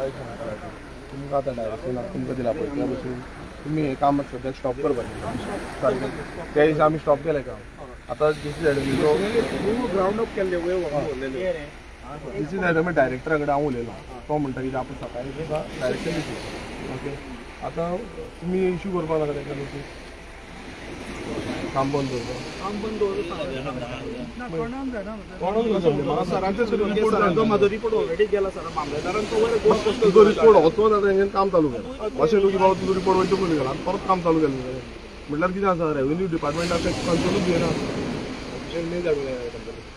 तुमकां आतां डायरेक्शन तुमकां दिला पळय त्या भशेन तुमी हें काम सद्या स्टॉप करपाचें सारकें त्या दिसा आमी स्टॉप केलें काम आतां ग्राउंड अप केल्ले दिस डायरेक्टरा कडेन हांव उलयलो तो म्हणटा की आपूण सकाळीं तुमकां डायरेक्शन दितलो ओके आतां तुमी इश्यू करपा नाका तेका नोटीस काम बंद दवरता म्हाजो रिपोर्ट ऑलरेडी गेला सर मामलेदारान तो रिपोर्ट वचो ना तेंच्यानी काम चालू केलें अशें न्हू की बाबा तुजो रिपोर्ट वयता पयलीं गेला परत काम चालू केलें म्हटल्यार कितें आसा रेव्हेन्यू डिपार्टमेंटाक कंट्रोलूच घेयना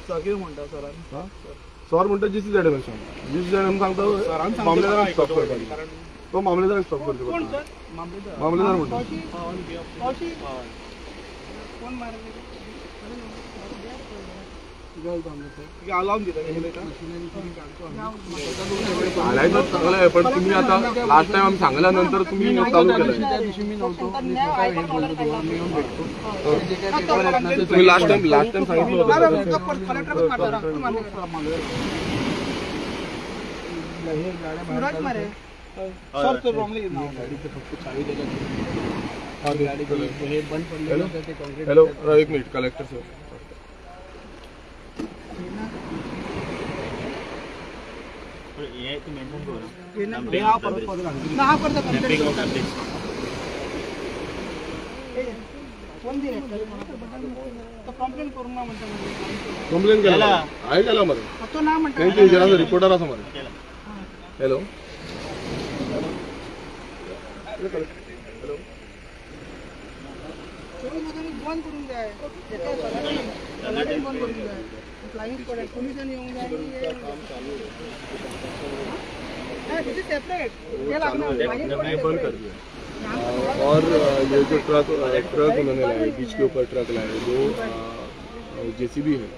सगळे म्हणटा सरान सर म्हणटा GCZM सांगता मामलेदाराक स्टॉप करपाची तो मामलेदाराक स्टॉप करचो मामलेदार म्हणटा हालायचं चांगलं आहे पण तुम्ही आता लास्ट टाइम आम्ही सांगल्यानंतर तुम्ही चालू केलं तुम्ही लास्ट टाइम सांगितलं हॅलो एक मिनिट कलेक्टर सर कंप्लेन केला आहे केला मरे त्यांच्या विचाराचा रिपोर्टर असा मरे हॅलो बंद करून जाय फ्लाइंग स्क्वॉड पोलिसांनी येऊन जाय बंद कर दिया और ये जो ट्रक उन्होंने लाए बीच के ऊपर ट्रक लाए जो JCB है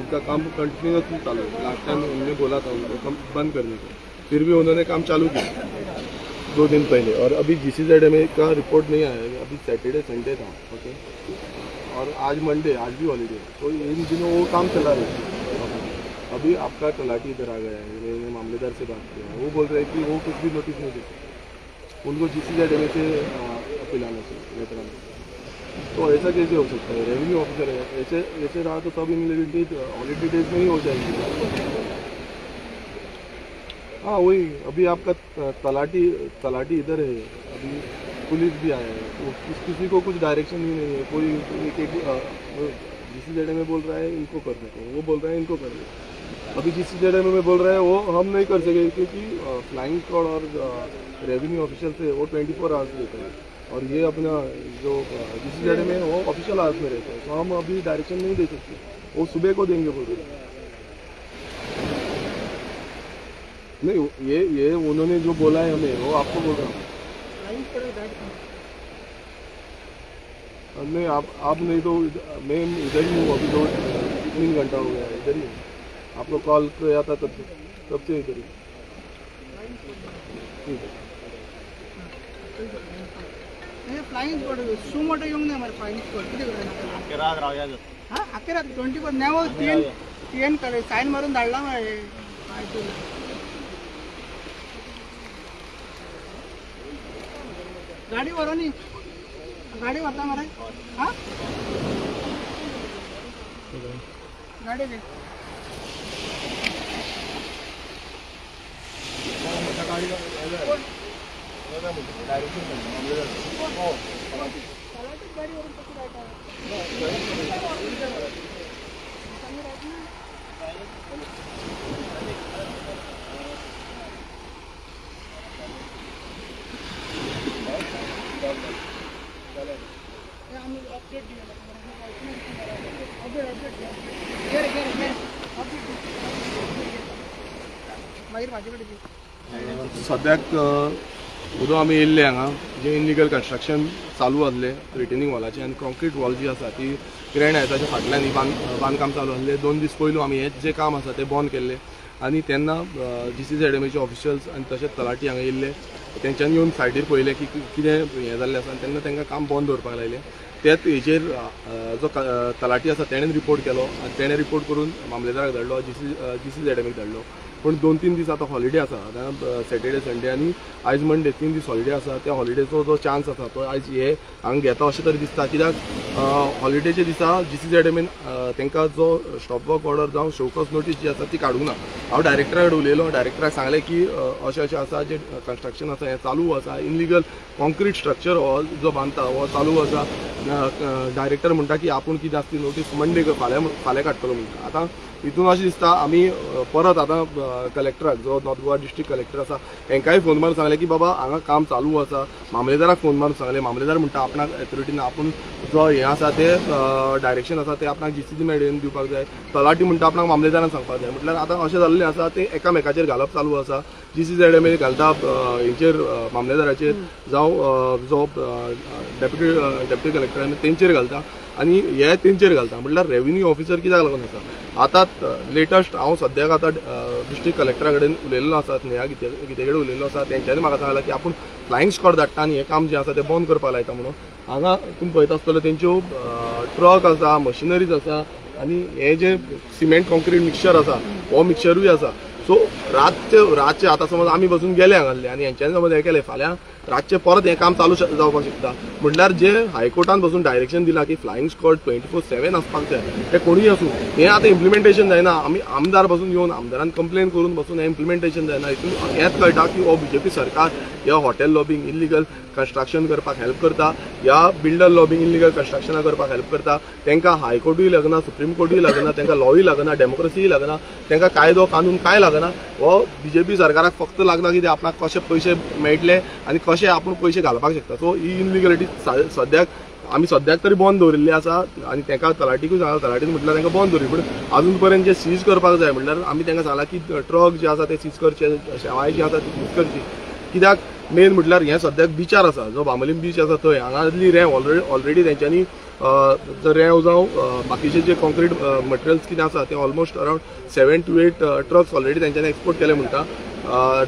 उनका काम कंटिन्यूसली चालू है लास्ट टाइम उन्होंने बोला था उनको काम बंद करने को फिर भी उन्होंने काम चालू किया 2 दिन पहले और अभी GCZM का रिपोर्ट नहीं आया अभी सैटरडे संडे था ओके और आज मंडे आज भी हॉलीडे तो इन दिनों वो काम चला रहे अभी आपका तलाटी इधर आ गया है मैंने मामलेदार से बात किया वो बोल रहे हैं कि वो कुछ भी नोटिस नहीं देते उनको GCZM से पिलाना चाहिए वेतराना तो ऐसा कैसे हो सकता है रेवेन्यू ऑफिसर है ऐसे रहा तो सब इमीडिएट हॉलीडे डेज में ही हो जाएगी हाँ वही अभी आपका तलाटी इधर है अभी पुलिस भी आया है तो किसी को कुछ डायरेक्शन भी नहीं है कोई GCZM में बोल रहा है इनको कर सके वो बोल रहा है इनको कर दे अभी GCZM में बोल रहा है वो हम नहीं कर सके क्योंकि फ्लाइंग स्क्वाड और रेवेन्यू ऑफिशियल से वो 24 आवर्स देते हैं और ये अपना जो GCZM है वो ऑफिशियल आवर्स में रहता है तो हम अभी डायरेक्शन नहीं दे सकते वो सुबह को देंगे बोल रहे नहीं ये उन्होंने जो बोला है हमें वो आपको बोल रहा हूँ नहीं आप नहीं तो मैं इधर ही हूँ अभी 2-3 घंटा हो गया इधर ही आपको कॉल किया था तब से इधर ही ठीक है फ्लाइंग स्क्वॉड सुमोटो येऊन नाही मला फ्लाइंग स्क्वॉड किती वेळ हां अखेर 24 नाही वो TN करे साइन मारून धाडला काय गाडी वरनी गाडी वरता मारे हां गाडी दे सद्याक उदो आमी येयल्ले हांगा जे इनलिगल कंस्ट्रक्शन चालू आसले रिटेनिंग वॉलाचे आनी कॉन्क्रीट वॉल जी आसा ती ग्रेनायताच्या फाटल्यान बांदकाम चालू आसले 2 दीस पयलू आमी हें जे काम आसा तें बंद केल्लें आनी तेन्ना GCZMचे ऑफिशियल्स आनी तशेंच तलाटी हांगा येयल्ले तेंच्यांनी येवन सायडीर पळयलें की कितें हें जाल्लें आसा तेन्ना तांकां काम बंद दवरपाक लायलें त्याच हेचेर जो तलाटी आसा तेणेन रिपोर्ट केलो आनी तेणें रिपोर्ट करून मामलेदाराक धाडलो GCZMक धाडलो पण 2-3 दीस आता हॉलिडे आसा, आतां सॅटर्डे संडे आनी आयज मंडे 3 दीस हॉलिडे आसा. त्या हॉलिडेचो जो चान्स आसा तो आयज हे हांगा घेता अशें तरी दिसता. कित्याक हॉलिडेच्या दिसा GCZMAन तांकां जो स्टॉप वर्क ऑर्डर जावं शोकॉस नोटीस जी आसा ती काडूंक ना. हांव डायरेक्टरा कडेन उलयलो, डायरेक्टराक सांगलें की अशें आसा जे कंस्ट्रक्शन आसा हें चालू आसा, इनलिगल कॉन्क्रीट स्ट्रक्चर हो जो बांदता हो चालू आसा. डायरेक्टर म्हणटा की आपूण कितें आसा ती नोटीस मंडे फाल्यां काडटलो म्हणटा. आतां हितून अशें दिसता आमी परत आतां कलेक्टराक जो नॉर्थ गोवा डिस्ट्रिक्ट कलेक्टर आसा हांकांय फोन मारून सांगलें की बाबा हांगा काम चालू आसा. मामलेदाराक फोन मारून सांगलें, मामलेदार म्हणटा आपणाक एथॉरिटीन आपूण जो हें आसा ते डायरेक्शन आसा ते आपणाक GCZ मेडेन दिवपाक जाय. तलाटी म्हणटा आपणाक मामलेदारान सांगपाक जाय. म्हटल्यार आतां अशें जाल्लें आसा ते एकामेकाचेर घालप चालू आसा. GCZMA घालता हेंचेर मामलेदाराचेर जावं जो डेप्युटी कलेक्टर तेंचेर घालता आनी हे तेंचेर घालता. म्हटल्यार रेव्हेन्यू ऑफिसर कित्याक लागून आसा. आतां लेटस्ट हांव सद्याक आतां डिस्ट्रिक्ट कलेक्टरा कडेन उलयल्लो आसा, स्नेहा गिते कडेन उलयल्लो आसा. तेंच्यांनी म्हाका सांगलां की आपूण फ्लायंग स्क्वॉड धाडटा आनी हें काम जें आसा तें बंद करपाक लायता म्हणून. हांगा तुमी पळयता आसतलो तेंच्यो ट्रक आसा, मशिनरीज आसा आनी हे जे सिमेंट कॉन्क्रीट मिक्सचर आसा हो मिक्सचरूय आसा. सो रातचे आतां समज आमी बसून गेले हांगासले आनी हेंच्यांनी समज हें केलें फाल्यां रातचे परत हें काम चालू जावपाक शकता. म्हटल्यार जे हायकोर्टान बसून डायरेक्शन दिलां की फ्लायंग स्क्वॉड 24/7 आसपाक जाय ते कोणूय आसूं हें आतां इम्प्लिमेंटेशन जायना. आमी आमदार बसून येवन आमदारान कंप्लेन करून बसून हें इम्प्लिमेंटेशन जायना. हितून हेंच कळटा की हो BJP सरकार ह्या हॉटेल लॉबींग इल्लिगल कंस्ट्रक्शन करपाक हेल्प करता, ह्या बिल्डर लॉबींग इल्लिगल कंस्ट्रक्शनां करपाक हेल्प करता. तांकां हायकोर्टूय लागना, सुप्रीम कोर्टूय लागना, तांकां लॉय लागना, डेमोक्रेसीय लागना, तांकां कायदो कानून काय लागना. हो BJP सरकाराक फक्त लागना कितें आपणाक कशे पयशे मेळटले आनी कशे आपूण पयशे घालपाक शकता. सो ही इनलिगलिटी सद्याक तरी बंद दवरिल्ली आसा आनी तांकां तलाटीकूय सांगला, तलाटीन म्हटल्यार तांकां बंद दवरली. पूण अजून पर्यंत जे सीज करपाक जाय म्हटल्यार आमी तांकां सांगला की ट्रक जे आसा ते सीज करचे, शेवाय जी आसा ती सीज करची. कित्याक मेन म्हटल्यार हें सद्याक बिचार आसा जो बांबोलीम बीच आसा थंय हांगासली रेंव ऑलरेडी तेंच्यांनी रेंव जावं बाकीचे जे कॉन्क्रीट मटेरियल्स कितें आसा ते almost around 7 to 8 trucks already तेंच्यांनी एक्सपोर्ट केले म्हणटा.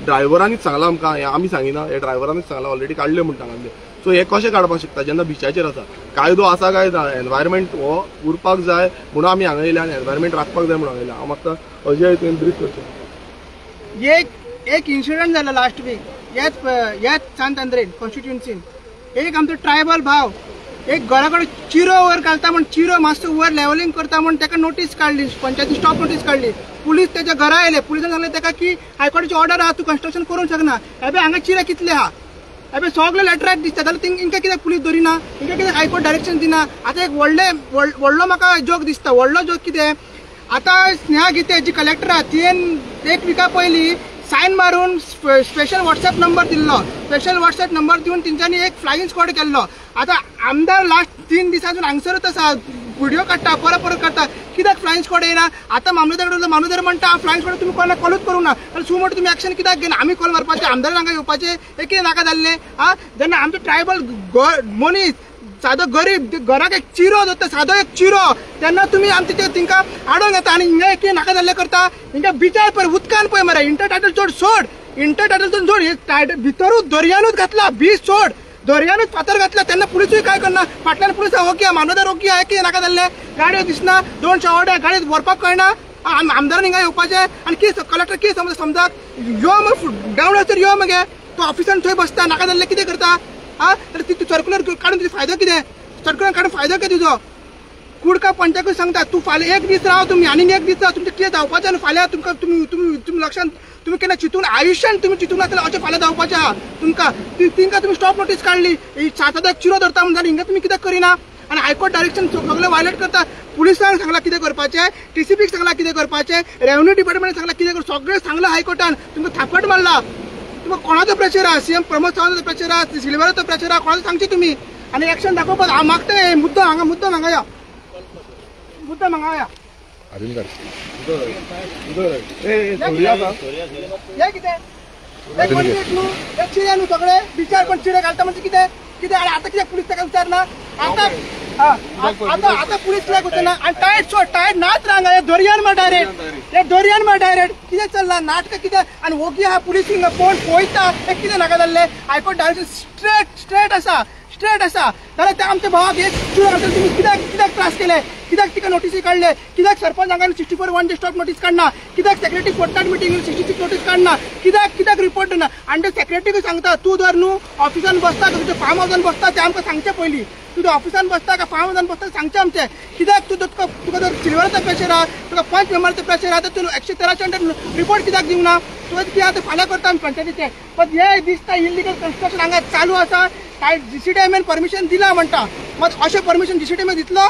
ड्रायव्हरांनीच सांगलां आमकां, हें आमी सांगिना, हे ड्रायव्हरांनीच सांगलां ऑलरेडी काडले म्हणटा हांगासले. सो हे कशें काडपाक शकता जेन्ना बिचाचेर आसा. कायदो आसा काय ना, एनवायरमेंट हो उरपाक जाय म्हणून आमी हांगा येयले आनी एनवायरमेंट राखपाक जाय म्हणून हांगा येयले. हांव मागता अजय तुवें ब्रीफ करचें. एक इन्सिडंट जाला लास्ट वीक ह्याच सांतआंद्रेन कॉन्स्टिट्युएन्सीन. एक आमचो ट्रायबल भाव एक घरा कडेन चिरो वयर घालता म्हण चिरो मातसो वयर लेवलिंग करता म्हण ताका नोटीस काडली, पंचायती स्टॉप नोटीस काडली. पुलीस त्याच्या घरा येयले, पुलिसान सांगलें ताका की हायकोर्टाची ऑर्डर आहा, तूं कंस्ट्रक्शन करूंक शकना. एबे हांगा चिरे कितले आहा, एबे सगळे लेटराक दिसता. जाल्यार हिंका कित्याक पुलीस धरिना, हिंका कित्याक हायकोर्ट डायरेक्शन दिना. आतां एक व्हडलो म्हाका जोक दिसता. व्हडलो जोक कितें, आतां स्नेहा गिते जी कलेक्टर आहा तियेन 1 विका पयलीं सायन मारून स्पेशल व्हॉट्सएप नंबर दिल्लो. स्पेशल व्हॉट्सएप नंबर दिवन तेंच्यांनी एक फ्लायंग स्क्वॉड केल्लो. आतां आमदार लास्ट 3 दिसांसून हांगसरच आसा, व्हिडिओ काडटा, परत काडटा. कित्याक फ्लायंग स्क्वॉड येना. आतां मामलेदार म्हणटा फ्लायंग स्क्वॉड तुमी कोणाक कॉलूच करूंक ना, जाल्यार सू म्हणटा तुमी एक्शन कित्याक घेना. आमी कॉल मारपाचे, आमदार हांगा येवपाचे, हे कितें नाका जाल्ले. जेन्ना आमचो ट्रायबल मनीस सादो गरीब घराक एक चिरो जाता, सादो एक चिरो, तेन्ना तुमी आमचे तिंका आडोवन येता आनी हिंगा कितें नाका जाल्ले करता. हिंगा बिचार पळय, उदकान पळय मरे, इंटर टायटल सोड, इंटर टायटल सोड. हे भितरूच दर्यानूच घातला, बीच सोड, दर्यानूच फातर घातला. तेन्ना पुलिसूय काय करना. फाटल्यान पुलीस ओके, मामलेदार ओके, हे कितें नाका जाल्ले. गाडयो दिसना, 200 ऑर्डर गाडयो व्हरपाक कळना. आमदारान हिंगा येवपाचे आनी कितें कलेक्टर कितें समजाक यो डावन वचर यो मगे, तो ऑफिसान थंय बसता, नाका जाल्ले कितें करता. ती सर्क्युलर काडून तुजो फायदो कितें, सर्क्युलर काडून फायदो कितें तुजो. कुडका पंचायत सांगता तूं फाल्यां 1 दीस राव, तुमी आनीक 1 दीस राव, तुमचें कितें जावपाचें आनी फाल्यां तुमकां तुमी लक्षांत तुमी केन्ना चिंतून आयुश्यान तुमी चिंतूंक नासतना अशें फाल्यां जावपाचें आहा तुमकां. तिंका तुमी स्टॉप नोटीस काडली, साताक चिरो धरता म्हणून जाल्यार हिंगा तुमी कित्याक करिना. आनी हायकोर्ट डायरेक्शन सगळें वायलेट करता. पुलिसांक सांगला कितें करपाचें, TCPक सांगला कितें करपाचें, रेव्हेन्यू डिपार्टमेंटाक सांगला कितें करपाचें, सगळें सांगलां हायकोर्टान. तुमकां थापट मारला. तुमकां कोणाचो प्रेशर आहा, CM प्रमोद सावंताचो प्रेशर आहा, सिल्वराचो प्रेशर आहा, कोणाचो सांगची तुमी आनी एक्शन दाखोवपाक. हांव मागता मुद्दम हांगा या, मुद्दम हांगा या. हे कितें एक चिरे न्हू सगळे बिचार कोण चिरे घालता म्हणजे कितें आनी आतां कित्याक पुलीस ताका विचारना. आतां पुलीस कित्याक विचारना. आनी टायट नाच हांगा हे दर्यान मार डायरेक्ट कितें चल्लां नाटकां कितें. आनी ओगी आहा पुलीस हिंगा पळयता, हे कितें नाका जाल्लें. हायकोर्ट डायरेक्शन स्ट्रेट आसा जाल्यार ते आमच्या भावाक एक चिरो घालता. तुमी कित्याक त्रास केले. कित्याक तिका नोटीसी काढले, कित्याक सरपंच हांगा 64(1) स्टॉप नोटीस काढना, कित्याक सेक्रेटरी फोडटात मिटींग 66 नोटीस काढना, कित्याक रिपोर्ट दिना. आणि ते सेक्रेटरीक सांगता तू जर न्हू ऑफिसान बसता तुझ्या फार्म हाऊसान बसता ते आमकां सांगचें पयलीं, तुझ्या ऑफिसान बसता का फार्म हाऊसान बसता सांगचें आमचें. कित्याक तुका जर सिल्वराचो प्रेशर आहा, तुका 5 मेंबराचो प्रेशर आहा, तर तूं 113 अंडर रिपोर्ट कित्याक दिवना. तुवें कितें आतां फाल्यां करता आमी पंचायतीचें. पण हे दिसता इलिगल कन्स्ट्रक्शन हांगा चालू आसा, काय जीसीडीएमएन परमिशन दिला म्हणटा. मग अशें परमिशन जीसीडीएमएन दितलो,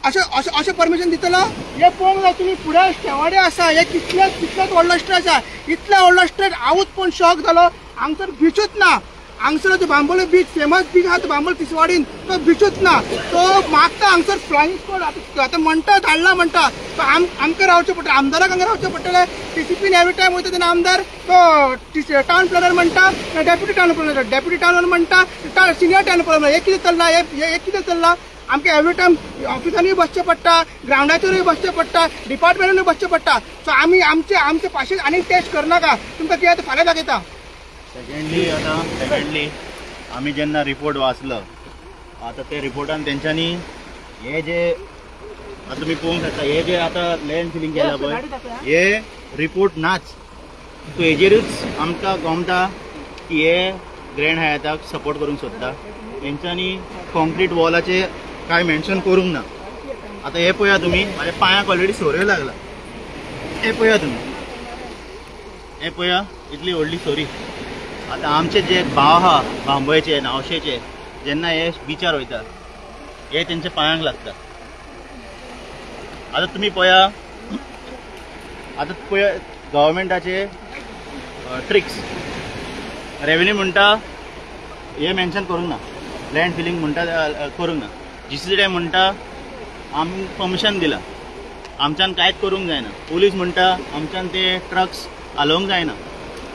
अशें परमिशन दितलो. हे पळोवंक जाय तुमी, फुडें शेवाडे आसा, हे कितलेच व्हडलो स्ट्रेच आसा. इतलो व्हडलो स्ट्रेच हांवूच पण शॉक जालो. हांगसर बिचूच ना. हांगसर जो बांबोली बीच फेमस बीच आहा तो बांबोली तिसवाडीन, तो बिचूच ना. तो मागता हांगसर फ्लायिंग स्क्वॉड आतां म्हणटा धाडला म्हणटा. तो आमकां रावचें पडटलें, आमदाराक हांगा रावचें पडटलें. टीसीपीन एवरी टायम वयता तेन्ना आमदार तो टावन प्लॅनर म्हणटा, डेप्युटी टावन प्लॅनर म्हणटा, सिनियर टावन प्लॅनर. हे कितें चल्लां, हे कितें चल्लां. आमकां एवरी टायम ऑफिसांनी बसचें पडटा, ग्रावंडाचेरूय बसचें पडटा, डिपार्टमेंटानूय बसचें पडटा. सो आमी आमचे पाशेन आनीक टेस्ट करनाका. तुमकां कितें आतां फाल्यां दाखयता. सेकंडली आम्ही जेन्ना रिपोर्ट वाचलो, आता ते रिपोर्टान तेंच्यांनी हे जे आता तुम्ही पळोवंक शकता, हे जे आता लँड फिलिंग केला पळय, हे रिपोर्ट नाच. सो हेजेरूच आमकां गमता की हे ग्रँड हयाताक सपोर्ट करूंक सोदता. तेंच्यांनी कॉन्क्रीट वॉलाचे कांय मेन्शन करूंक ना. आता हे पळया तुमी, म्हाज्या पांयाक ऑलरेडी सोऱ्यो लागला. हे पळया तुमी, हे पळया इतली व्हडली सोरी. आता आमचे जे भाव आहा बांबोयेचे नावशेचे, जेन्ना हे बिचार वयता हे तेंच्या पांयांक लागता. आता तुम्ही पळया, आता पळया गव्हर्मेंटाचे ट्रिक्स. रेव्हेन्यू म्हणटा हे मेन्शन करूंक ना, लँड फिलिंग म्हणटा करूंक ना. जीसीडीएम म्हणटा आमी परमिशन दिला, आमच्यान कांयच करूंक जायना. पुलीस म्हणटा आमच्यान ते ट्रक्स हालोवंक जायना.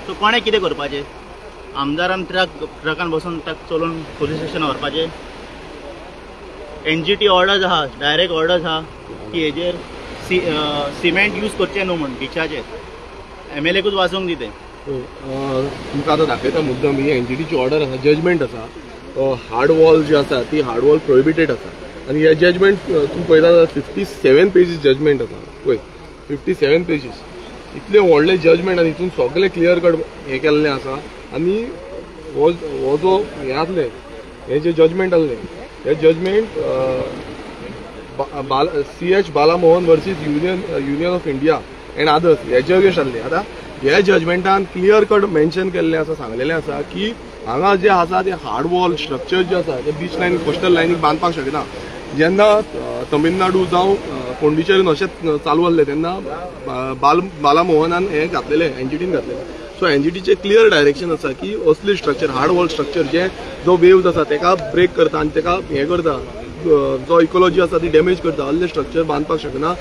सो कोणें कितें करपाचें. आमदारान ट्रकान बसून ट्रक चलोवन पुलीस स्टेशनार व्हरपाचें. एनजीटी ऑर्डर्स आहा, डायरेक्ट ऑर्डर्स आहा की हेजेर सिमेंट यूज करचें न्हू म्हण बिचाचेर. MLAकूच वाचूंक दिते. तुमकां आतां दाखयता मुद्दम ही एनजीटीची ऑर्डर आसा, जजमेंट आसा. हार्ड वॉल जी आसा ती हार्ड वॉल प्रोहिबिटेड आसा. आनी हे जजमेंट तूं पळयता 57 पेजीस जजमेंट आसा पळय, 57 पेजीस. इतले व्हडले जजमेंट आनी हितून सगळे क्लियर कट हें केल्लें आसा. आनी हो जो हें आसलें, हे जे जजमेंट आसलें, हे judgment CH Balamohan versus union of India and others हेजे अगेन्स्ट आसलें. आतां हे जजमेंटान क्लियर कट मेन्शन केल्लें आसा, सांगलेलें आसा की हांगा जे आसा ते हार्ड वॉल स्ट्रक्चर जे आसा ते बीच लायन कोस्टल लायनीक बांदपाक शकना. जेन्ना तमिळनाडू जावं पोंडिचेरीन अशें चालू आसलें तेन्ना बालामोहनान हें घातलेलें, एनजीटीन घातलेलें. सो एनजीटीचे क्लियर डायरेक्शन आसा की असली स्ट्रक्चर हार्ड वॉल स्ट्रक्चर जे जो वेव्स आसा तेका ब्रेक करता आनी तेका हें करता, जो इकोलॉजी आसा ती डॅमेज करता, असले स्ट्रक्चर बांदपाक शकना,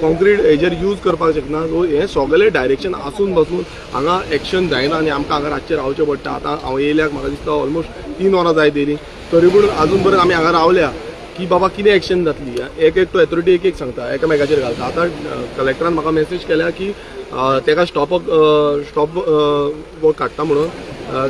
कॉन्क्रीट हेजेर यूज करपाक शकना. सो हे सगळे डायरेक्शन आसून बसून हांगा एक्शन जायना आनी आमकां हांगा रातचें रावचें पडटा. आतां हांव येयल्याक म्हाका दिसता ऑलमोस्ट 3 वरां जाय दिली, तरी पूण आजून पर्यंत आमी हांगा रावल्या की बाबा कितें एक्शन जातली. एक तो एथॉरिटी एक सांगता, एकामेकाचेर घालता. आतां कलेक्टरान म्हाका मेसेज केल्या की तेका स्टॉप वर्क काडटा म्हणून,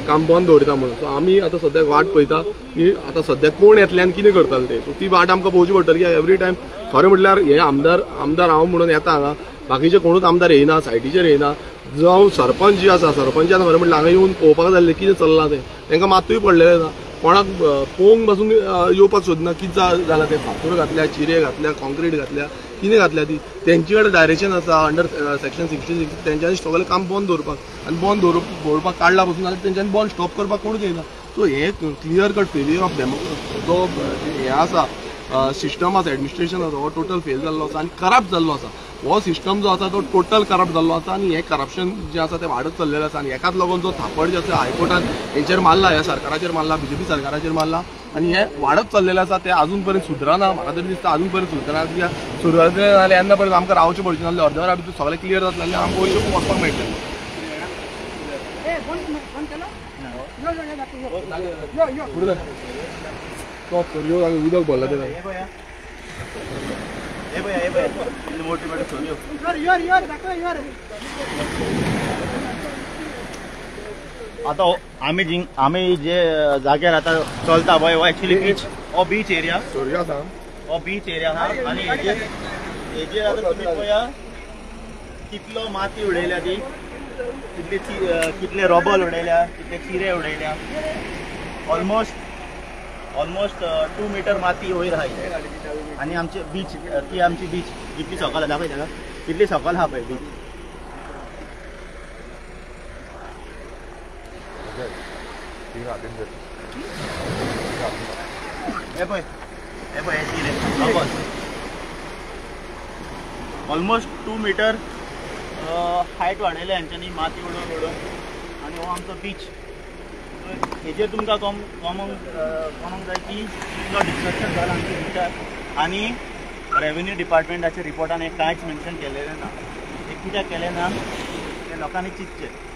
काम बंद दवरता म्हणून. सो आमी आतां सद्याक वाट पळयता की आतां सद्याक कोण येतले आनी कितें करतले ते. सो ती वाट आमकां पळोवची पडटली. की एवरी टायम खरें म्हटल्यार हे आमदार हांव म्हणून येता हांगा, बाकीचे कोणूच आमदार येयना, सायटीचेर येयना. जावं सरपंच जी आसा, सरपंचान खरें म्हटल्यार हांगा येवन पळोवपाक जाल्लें कितें चल्लां तें. तांकां मातूय पडलेलें आसा. कोणाक पळोवंक पासून येवपाक सोदना कितें जालां तें. फातोर घातल्या, चिरे घातल्या, कॉन्क्रीट घातल्या, कितें घातल्या ती. तेंचे कडेन डायरेक्शन आसा अंडर सेक्शन 66. तेंच्यांनी सगळें काम बंद दवरपाक आनी बंद दवरपाक काडला पासून जाल्यार तेंच्यांनी बंद स्टॉप करपाक कोणूच येयना. सो हे क्लियर कट फेलियर ऑफ जो हे आसा सिस्टम आसा, एडमिनिस्ट्रेशन आसा, हो टोटल फेल जाल्लो आसा आनी करप्ट जाल्लो आसा. हो सिस्टम जो आसा तो टोटल करप्ट जाल्लो आसा आनी हे करप्शन जे आसा ते वाडत चल्लेलें आसा. आनी हेकाच लागून जो थापड जे आसा हायकोर्टान हेंचेर मारला, ह्या सरकाराचेर मारला, BJP सरकाराचेर मारला आनी हे वाडत चल्लेलें आसा. ते आजून पर्यंत सुदरना. म्हाका तरी दिसता आजून पर्यंत सुदरना. कित्याक सुरवात जाल्यार येन्ना पर्यंत आमकां रावचें पडचें नासलें. अर्द वरा भितर सगळें क्लियर जातलें आनी आमकां वयचें वचपाक मेळटलें. उदक भरला तेका. आता आम्ही जे जाग्यार आता चलता पळय, हो एक्चुअली बीच एरिया. सोर्यो आसा. हो बीच एरिया हा आणि हेजे आता तुम्ही पळया कितलो माती उडयल्या ती कितले रॉबल उडयल्या कितले चिरे उडयल्या ऑलमोस्ट 2 मीटर माती वयर आहा आणि आमचे बीच ती आमची बीच कितली सकल दाखय ताका कितली सकल हा पळय बीच हे पळय ऑलमोस्ट 2 मीटर हायट वाडयल्या हांच्यानी माती उडोवन आणि हो आमचो बीच हेजेर तुमकां कोणाक जाय की इतलो डिस्ट्रक्शन जाला आमच्या बिचार आणि रेव्हेन्यू डिपार्टमेंटाच्या रिपोर्टान हे कांयच मेन्शन केलेलें ना हे कित्याक केलें ना ते लोकांनी चिंतचें